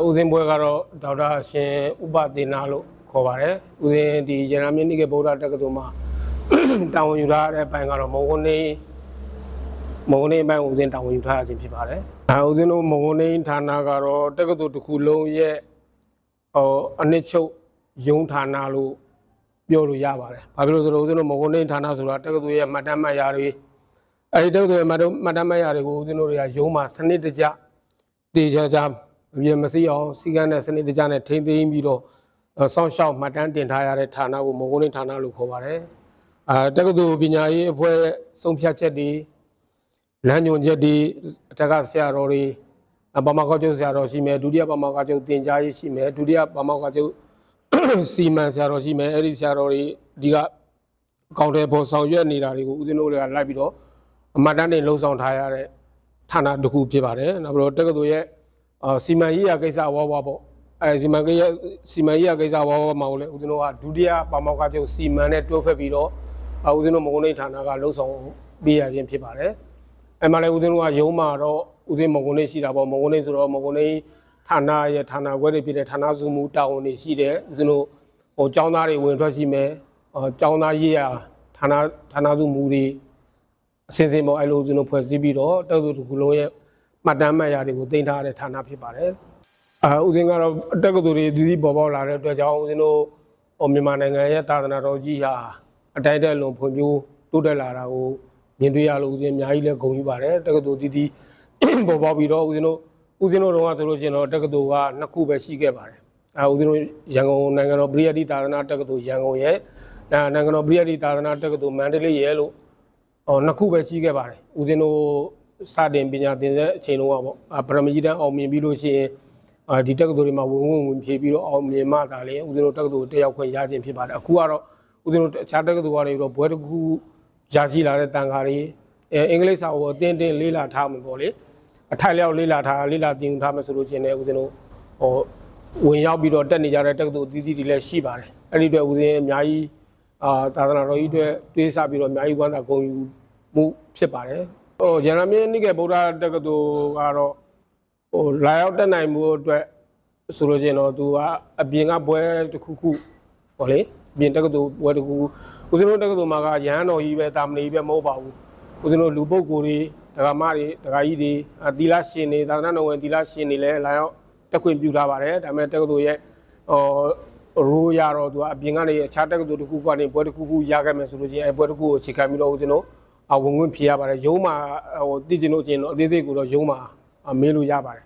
ဦးစင်းပွဲကတော့ဒေါက်တာရှင်ဥပဒေနာလို့ခေါ်ပါတယ်ဦးစင်းဒီရန်နာမြင့်နိကေဗုဒ္ဓတက္ကသိုလ်မှာတာဝန်ယူထားတဲ့အပိုင်းကတော့မုံကုန်နေအပိုင်းဦးစင်းတာဝန်ယူထားခြင်းဖြစ်ပါတယ်ဦးစင်းတို့မုံကုန်နေဌာနကတော့တက္ကသိုလ်တစ်ခုလုံးရဲ့အနှစ်ချုပ်ရုံးဌာနလို့ပြောလို့ရပါတယ်ဘာဖြစ်လို့ဆိုတော့ဦးစင်းတို့မုံကုန်နေဌာနဆိုတာတက္ကသိုလ်ရဲ့မှတ်တမ်းမှတ်ရာတွေအဲဒီတက္ကသိုလ်ရဲ့မှတ်တမ်းမှတ်ရာတွေကိုဦးစင်းတို့တွေကရုံးမှာစနစ်တကျတည်ကြမစီအောင်စီကန်းတဲ့စနစ်တကျနဲ့ထိန်းသိမ်းပြီးတော့စောင့်ရှောက်မှတ်တမ်းတင်ထားရတဲ့ဌာနကိုမုံကုန်နေဌာနလို့ခေါ်ပါတယ်တက္ကသိုလ်ပညာရေးအဖွဲ့ဆုံးဖြတ်ချက်တွေလမ်းညွှန်ချက်တွေအထက်ကဆရာတော်တွေပါမောက္ခချုပ်ဆရာတော်ရှိမယ်ဒုတိယပါမောက္ခချုပ်တင်ကြားရေးရှိမယ်ဒုတိယပါမောက္ခချုပ်စီမံဆရာတော်ရှိမယ်အဲ့ဒီဆရာတော်တွေဒီကအကောင့်တွေပေါ်ဆောင်ရွက်နေတာတွေကိုဦးဇင်းတို့တွေကလိုက်ပြီးတော့အမှတ်တမ်းတင်လှုံ့ဆော်ထားရတဲ့ဌာနတစ်ခုဖြစ်ပါတယ်နောက်ပြီးတော့တက္ကသိုလ်ရဲ့စီမံရေးရာကိစ္စဝါပေါ့အဲစီမံရေးရာကိစ္စဝါမှာကိုလည်းဦးဇင်းတို့ကဒုတိယပါမောက္ခချုပ်စီမံနဲ့တွဲဖက်ပြီးတော့ဦးဇင်းတို့မုံကုန်နေဌာနကလှုံ့ဆော်ပေးရခြင်းဖြစ်ပါတယ်အဲ့မှာလည်းဦးဇင်းတို့ကရုံးမှာတော့ဦးဇင်းမုံကုန်နေရှိတာပေါ့မုံကုန်နေဆိုတော့မုံကုန်နေဌာနရဲ့ဌာနခွဲတွေဖြစ်တဲ့ဌာနစုမှုတာဝန်တွေရှိတယ်ဦးဇင်းတို့ကျောင်းသားတွေဝင်ထွက်ရှိမယ်ကျောင်းသားရေးရာဌာနစုမှုတွေအစင်းပေါ့အဲ့လိုဦးဇင်းတို့ဖွဲ့စည်းပြီးတော့တက္ကသိုလ်တစ်ခုလုံးရဲ့မှတ်တမ်းမှတ်ရာတွေကိုတင်ထားတဲ့ဌာနဖြစ်ပါတယ်ဦးဇင်းကတော့တက္ကသိုလ်တွေဒီပေါ်ပေါက်လာတဲ့အတွက်ကြောင့်ဦးဇင်းတို့မြန်မာနိုင်ငံရဲ့သာသနာတော်ကြီးဟာအတိုင်းတက်လွန်ဖွံ့ဖြိုးတိုးတက်လာတာကိုမြင်တွေ့ရလို့ဦးဇင်းအများကြီးလည်းဂုဏ်ယူပါတယ်တက္ကသိုလ်ဒီပေါ်ပေါက်ပြီးတော့ဦးဇင်းတို့တော့ဆိုလို့ရှိရင်တော့တက္ကသိုလ်က2ခုပဲရှိခဲ့ပါတယ်ဦးဇင်းတို့ရန်ကုန်နိုင်ငံတော်ပရိယတ္တိသာသနာတက္ကသိုလ်ရန်ကုန်ရဲ့နိုင်ငံတော်ပရိယတ္တိသာသနာတက္ကသိုလ်မန္တလေးရဲ့လို့2ခုပဲရှိခဲ့ပါတယ်ဦးဇင်းတို့စတင်ပညာသင်တဲ့အချိန်လုံးကပေါ့ပရမကြီးတန်းအောင်မြင်ပြီးလို့ရှိရင်ဒီတက္ကသိုလ်တွေမှာဝင်ဖြည့်ပြီးတော့အောင်မြင်မှသာလေဦးဇင်းတို့တက္ကသိုလ်တက်ရောက်ခွင့်ရခြင်းဖြစ်ပါတယ်အခုကတော့ဦးဇင်းတို့အခြားတက္ကသိုလ်ကနေပြီးတော့ဘွဲတစ်ခုရရှိလာတဲ့တန်ခါတွေအင်္ဂလိပ်စာကိုအသင်လေးလာထားမှာပေါ့လေအထိုက်လျောက်လေးလာတင်ထားမယ်ဆိုလို့ရှိရင်လည်းဦးဇင်းတို့ဝင်ရောက်ပြီးတော့တက်နေကြတဲ့တက္ကသိုလ်တွေလည်းရှိပါတယ်အဲ့ဒီအတွက်ဦးဇင်းအများကြီးသာသနာတော်ကြီးအတွက်တွေးဆပြီးတော့အများကြီးဝမ်းသာဂုဏ်ယူမှုဖြစ်ပါတယ်ရန်နာမြင့်နိကေဗုဒ္ဓတက္ကသိုလ်ကတော့လာရောက်တက်နိုင်မှုအတွက်ဆိုလို့ရှိရင်တော့သူကအပြင်ကဘွဲတစ်ခုပေါ့လေပြင်တက္ကသိုလ်ဘွဲတစ်ခုဦးဇင်းတို့တက္ကသိုလ်မှာကရဟန်းတော်ကြီးပဲတာမဏေကြီးပဲမဟုတ်ပါဘူးဦးဇင်းတို့လူပုဂ္ဂိုလ်တွေဒကာမတွေဒကာကြီးတွေသီလရှင်တွေသာသနာတော်ဝင်သီလရှင်တွေလည်းလာရောက်တက်ခွင့်ပြုထားပါတယ်ဒါပေမဲ့တက္ကသိုလ်ရဲ့ရိုးရတော့သူကအပြင်ကနေအခြားတက္ကသိုလ်တစ်ခုကနေဘွဲတစ်ခုရခဲ့မယ်ဆိုလို့ရှိရင်အဲဘွဲတစ်ခုကိုအခြေခံပြီးတော့ဦးဇင်းတို့ဝင်ခွင့်ဖြေရပါတယ်ရုံးမှာတည်ကျင်လို့ချင်းတော့အသေးစိတ်ကိုတော့ရုံးမှာမေးလို့ရပါတယ်